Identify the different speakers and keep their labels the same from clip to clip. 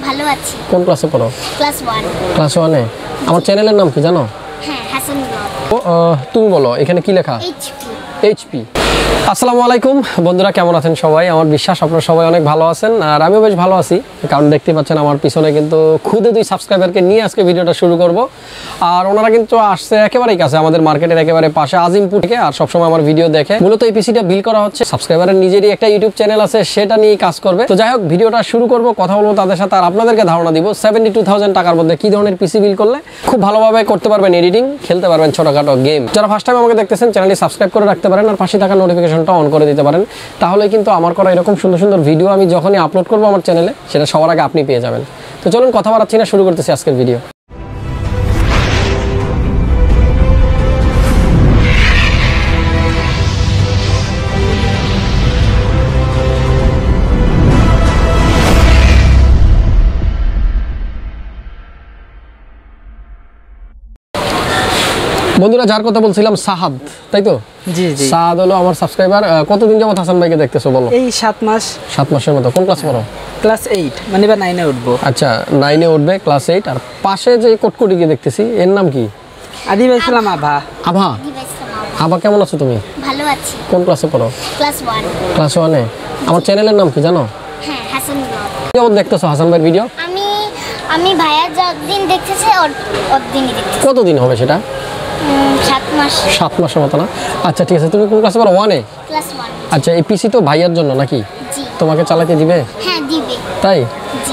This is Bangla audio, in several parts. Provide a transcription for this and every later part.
Speaker 1: ভালো আছি।
Speaker 2: কোন ক্লাসে পড়ো?
Speaker 1: ক্লাস 1।
Speaker 2: ক্লাস 1 এ। আমার চ্যানেলের নাম কি জানো?
Speaker 1: হ্যাঁ, হাসান ব্লগ।
Speaker 2: তুমি বলো এখানে কি লেখা? এইচপি। আসসালামু আলাইকুম বন্ধুরা, কেমন আছেন সবাই? আমার বিশ্বাস আপনারা সবাই অনেক ভালো আছেন, আর আমিও বেশ ভালো আছি। কারণ দেখতে পাচ্ছেন আমার পিছনে কিন্তু খুদে 2 সাবস্ক্রাইবারকে নিয়ে আজকে ভিডিওটা শুরু করব। আর ওনারা কিন্তু আসছে একেবারেই কাছে, আমাদের মার্কেটের একেবারে পাশে আজিমপুর থেকে, আর সবসময় আমার ভিডিও দেখে। মূলত এই পিসিটা বিল করা হচ্ছে, সাবস্ক্রাইবারের নিজেরই একটা ইউটিউব চ্যানেল আছে, সেটা নিয়ে কাজ করবে। তো যাই হোক, ভিডিওটা শুরু করব, কথা বলবো তাদের সাথে, আর আপনাদেরকে ধারণা দিব 72,000 টাকার মধ্যে কি ধরনের পিসি বিল করলে খুব ভালোভাবে করতে পারবেন এডিটিং, খেলতে পারবেন ছোটখাটো গেম। যারা ফার্স্ট টাইম আমাকে দেখতেছেন, চ্যানেলটি সাবস্ক্রাইব করে রাখতে পারেন, আর পাশে থাকা নোটিফিকেশনটা অন করে দিতে পারেন। তাহলে কিন্তু আমার করা এরকম সুন্দর সুন্দর ভিডিও আমি যখনই আপলোড করবো আমার চ্যানেলে, সেটা সবার আগে আপনি পেয়ে যাবেন। তো চলুন কথা বাড়াচ্ছি না, শুরু করতেছি আজকের ভিডিও। বন্ধুরা, যার কথা বলছিলাম সাহাদ, তাই তো?
Speaker 3: জি জি,
Speaker 2: সাহাদ হলো আমার সাবস্ক্রাইবার। কতদিন যাবত হাসান ভাইকে দেখতেছো বলো?
Speaker 3: এই 7 মাস।
Speaker 2: 7 মাসের মতো। কোন ক্লাস পড়ো?
Speaker 3: ক্লাস 8, মানে এবার 9 এ উঠবো।
Speaker 2: আচ্ছা, 9 এ উঠবে, ক্লাস 8। আর পাশে যে কোটকটিকে দেখতেছি, এর নাম কি?
Speaker 3: আদিব ইসলাম আভা।
Speaker 2: আভা, আভা কেমন আছো তুমি?
Speaker 1: ভালো আছি।
Speaker 2: কোন ক্লাসে পড়ো?
Speaker 1: ক্লাস 1।
Speaker 2: ক্লাস 1 এ। আমার চ্যানেলের নাম কি জানো?
Speaker 1: হ্যাঁ, হাসান ব্লগ।
Speaker 2: কেমন দেখতেছো হাসান ভাইয়ের ভিডিও?
Speaker 1: আমি ভাইয়া যতদিন দেখতেছে অতদিনই দেখতেছি।
Speaker 2: কতদিন হবে সেটা?
Speaker 1: 7 মাস।
Speaker 2: 7 মাসের মতো না? আচ্ছা ঠিক আছে। তুমি কোন ক্লাসে পড়ো? 1 এ।
Speaker 1: ক্লাস 1।
Speaker 2: আচ্ছা, এই পিসি তো ভাইয়ার জন্য নাকি?
Speaker 1: জি।
Speaker 2: তোমাকে চালাতে দিবে?
Speaker 1: হ্যাঁ, দিবে।
Speaker 2: তাই?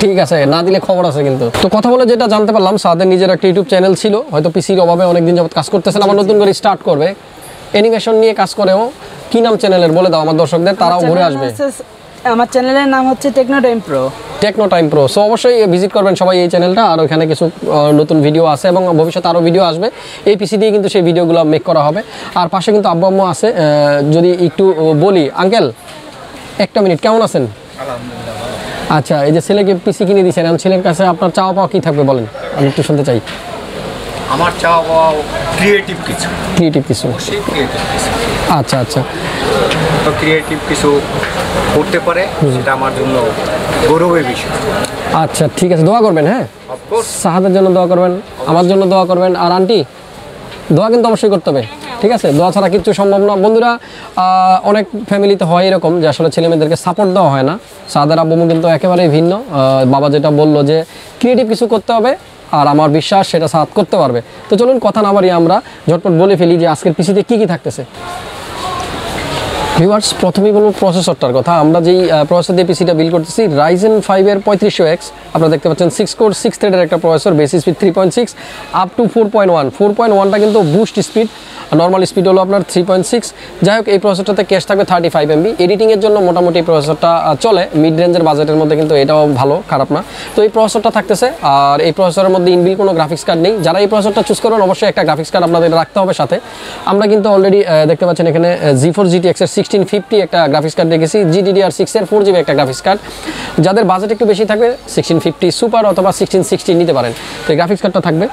Speaker 2: ঠিক আছে, না দিলে খবর আছে কিন্তু। তো কথা বলে যেটা জানতে পারলাম, সাদের নিজের একটা ইউটিউব চ্যানেল ছিল, হয়তো পিসির অভাবে অনেকদিন যাবত কাজ করতেছেন, আবার নতুন করে স্টার্ট করবে, অ্যানিমেশন নিয়ে কাজ করেও। কি নাম চ্যানেলের বলে দাও আমার দর্শকদের, তারাও ঘুরে আসবে।
Speaker 3: আমার চ্যানেলের নাম হচ্ছে techno time pro.
Speaker 2: Techno time pro. So অবশ্যই ভিজিট করবেন সবাই এই চ্যানেলটা, আর ওখানে কিছু নতুন ভিডিও আছে এবং ভবিষ্যতে আরও ভিডিও আসবে। এই পিসি দিয়ে কিন্তু সেই ভিডিওগুলো মেক করা হবে। আর পাশে কিন্তু আব্বু আম্মু আছে। যদি একটু বলি, আঙ্কেল একটা মিনিট, কেমন আছেন? আচ্ছা, এই যে ছেলেকে পিসি কিনে দিয়েছেন, এখন ছেলের কাছে আপনার চাওয়া পাওয়া কী থাকবে বলেন, আমি একটু শুনতে চাই।
Speaker 4: আমার চাওয়া পাওয়া ক্রিয়েটিভ কিছু।
Speaker 2: ক্রিয়েটিভ কিছু?
Speaker 4: ক্রিয়েটিভ কিছু।
Speaker 2: আচ্ছা আচ্ছা,
Speaker 4: তো ক্রিয়েটিভ কিছু করতে পারে, সেটা আমার জন্য গৌরবের বিষয়।
Speaker 2: আচ্ছা ঠিক আছে, দোয়া করবেন। হ্যাঁ,
Speaker 4: অফকোর্স।
Speaker 2: সাহাদের জন্য দোয়া করবেন, আমার জন্য দোয়া করবেন, আর আন্টি দোয়া কিন্তু অবশ্যই করতে হবে, ঠিক আছে? দোয়া ছাড়া কিচ্ছু সম্ভব না। বন্ধুরা, অনেক ফ্যামিলিতে হয় এরকম যে আসলে ছেলে মেয়েদেরকে সাপোর্ট দেওয়া হয় না। সাহাদের আব্বু কিন্তু একেবারেই ভিন্ন। বাবা যেটা বললো যে ক্রিয়েটিভ কিছু করতে হবে, আর আমার বিশ্বাস সেটা সাহাদ করতে পারবে। তো চলুন কথা না বাড়িয়ে আমরা ঝটপট বলে ফেলি যে আজকের পিসিতে কী কী থাকতেছে। ভিউয়ার্স, প্রথমেই বলবো প্রসেসরটার কথা। আমরা যেই প্রসেসর দিয়ে পিসিটা বিল করতেছি, রাইজেন 5 এর 3500X। আপনারা দেখতে পাচ্ছেন 6 কোর 6 থ্রেডের একটা প্রসেসর, বেসি স্পিড 3.6 আপ টু 4.1। 4.1টা কিন্তু বুস্ট স্পিড, নর্মাল স্পিড হলো আপনার 3.6। যাই হোক, এই প্রসেসরটাতে ক্যাশ থাকবে 35 MB। এডিটিংয়ের জন্য মোটামুটি এই প্রসেসরটা চলে, মিড রেঞ্জের বাজেটের মধ্যে কিন্তু এটাও ভালো, খারাপ না। তো এই প্রসেসরটা থাকতেছে, আর এই প্রসেসরের মধ্যে ইনবিল কোনো গ্রাফিক্স কার্ড নেই। যারা এই প্রসেসরটা চুজ করবেন, অবশ্যই একটা গ্রাফিক্স কার্ড আপনাদের রাখতে হবে সাথে। আমরা কিন্তু অলরেডি দেখতে পাচ্ছেন এখানে G4 GTX এর 1650 একটা গ্রাফিক্স কার্ড রেখেছি, GDDR6 এর 4GB একটা গ্রাফিক্স কার্ড। যাদের বাজেট একটু বেশি থাকবে, 1650 সুপার অথবা 1660 নিতে পারেন। তো এই গ্রাফিক্স কার্ডটা থাকবে।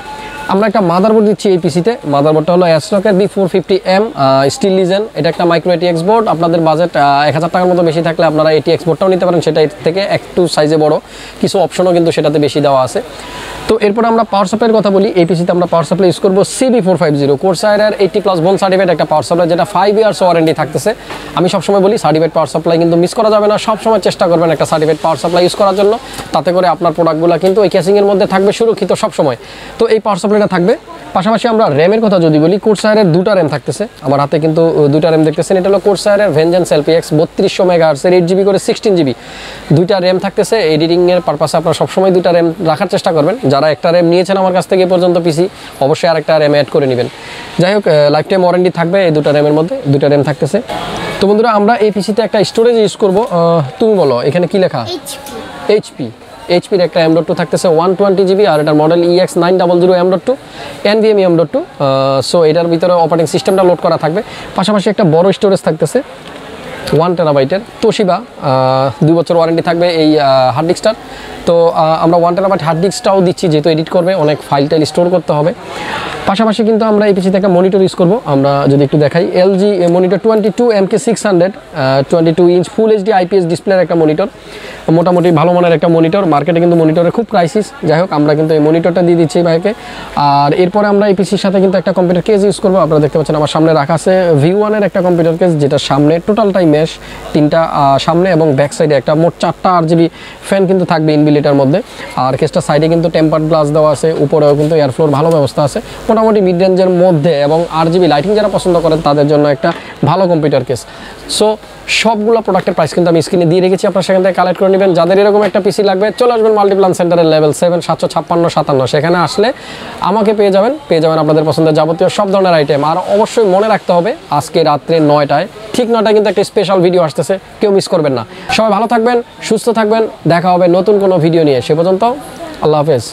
Speaker 2: আমরা একটা মাদারবোর্ড দিচ্ছি এই পিসিতে। মাদারবোর্ডটা হলো অ্যাস্ট্রকের B450M স্টিল লিজেন। এটা একটা মাইক্রো ATX বোর্ড। আপনাদের বাজেট 1000 টাকার মতো বেশি থাকলে আপনারা ATX বোর্ডটাও নিতে পারেন, সেটা এর থেকে একটু সাইজে বড়, কিছু অপশনও কিন্তু সেটাতে বেশি দেওয়া আছে। তো এরপর আমরা পাওয়ার সাপ্লাইয়ের কথা বলি। এই পিসিতে আমরা পাওয়ার সাপ্লাই ইউজ করবো CB450 কোরসায়ারের 80+ বোন সার্টিফাইড একটা পাওয়ার সাপ্লাই, যেটা 5 ইয়ার্স ওয়ারেন্টি থাকতেছে। আমি সবসময় বলি সার্টিফাইড পাওয়ার সাপ্লাই কিন্তু মিস করা যাবে না, সবসময় চেষ্টা করবেন একটা সার্টিফাইড পাওয়ার সাপ্লাই ইউজ করার জন্য, তাতে করে আপনার প্রোডাক্টগুলো কিন্তু ওই ক্যাসিংয়ের মধ্যে থাকবে সুরক্ষিত সবসময়। তো এই পাওয়ার সাপ্লাইটা থাকবে। পাশাপাশি আমরা র্যামের কথা যদি বলি, কোরসায়ারের 2টা র্যাম থাকতেছে। আমার হাতে কিন্তু 2টা র্যাম দেখতেছেন। এটা হলো কোরসায়ারের ভেঞ্জেন্স LPX 3200 MHz 8GB করে 16GB 2টা র্যাম থাকতেছে। এডিটিংয়ের পারপাসে আপনারা সবসময় 2টা র্যাম রাখার চেষ্টা করবেন। যারা একটা র্যাম নিয়েছেন আমার কাছ থেকে পর্যন্ত পিসি, অবশ্যই আরেকটা র্যাম অ্যাড করে নেবেন। যাই হোক, লাইফ টাইম ওয়ারেন্টি থাকবে এই 2টা র্যামের মধ্যে, 2টা র্যাম থাকতেছে। তো বন্ধুরা, আমরা এই পিসিতে একটা স্টোরেজ ইউজ করবো। তুমি বলো এখানে কি লেখা? এইচপি। এইচপির একটা M.2 থাকতেছে 120GB, আর এটার model EX900 M.2 NVMe M.2। So এটার ভিতরে অপারেটিং সিস্টেমটা লোড করা থাকবে। পাশাপাশি একটা বড় স্টোরেজ থাকতেছে। 1 টেরাবাইটের তোশিবা, 2 বছর ওয়ারেন্টি থাকবে এই হার্ড ডিস্কটার। তো আমরা 1 টেরাবাইট হার্ড ডিস্কটাও দিচ্ছি, যেহেতু এডিট করবে অনেক ফাইল টাইল স্টোর করতে হবে। পাশাপাশি কিন্তু আমরা এই পিসিতে একটা মনিটর ইউজ করবো। আমরা যদি একটু দেখাই, LG monitor 22MK600 22 inch full HD IPS ডিসপ্লের একটা মনিটর, মোটামুটি ভালো মানের একটা মনিটর। মার্কেটে কিন্তু মনিটরের খুব ক্রাইসিস, যাই হোক আমরা কিন্তু এই মনিটরটা দিয়ে দিচ্ছি ভাইকে। আর এরপরে আমরা এই পিসির সাথে কিন্তু একটা কম্পিউটার কেস ইউজ করবো। আপনারা দেখতে পাচ্ছেন আমার সামনে রাখা আছে V1 এর একটা কম্পিউটার কেস, যেটা সামনে টোটালটাই মেশ, 3টা সামনে এবং ব্যাক সাইডে একটা, মোট 4টা RGB ফ্যান কিন্তু থাকবে ইনবিল্টের মধ্যে। আর কেসটা সাইডে কিন্তু টেম্পার্ড গ্লাস দেওয়া আছে, উপরেও কিন্তু এয়ারফ্লোর ভালো ব্যবস্থা আছে, মোটামুটি মিড রেঞ্জের মধ্যে। এবং RGB লাইটিং যারা পছন্দ করেন তাদের জন্য একটা ভালো কম্পিউটার কেস। সো সবগুলো প্রোডাক্টের প্রাইস কিন্তু আমি স্ক্রিনে দিয়ে রেখেছি, আপনারা সেখান থেকে কালেক্ট করে নেবেন। যাদের এরকম একটা পিসি লাগবে চলে আসবেন মাল্টিপ্লান সেন্টারের লেভেল 7 75657, সেখানে আসলে আমাকে পেয়ে যাবেন আপনাদের পছন্দের যাবতীয় সব ধরনের আইটেম। আর অবশ্যই মনে রাখতে হবে আজকে রাত্রে 9টায়, ঠিক 9টায় কিন্তু একটা স্পেশাল ভিডিও আসতেছে, কেউ মিস করবেন না। সবাই ভালো থাকবেন, সুস্থ থাকবেন, দেখা হবে নতুন কোনো ভিডিও নিয়ে। সে পর্যন্ত আল্লাহ হাফেজ।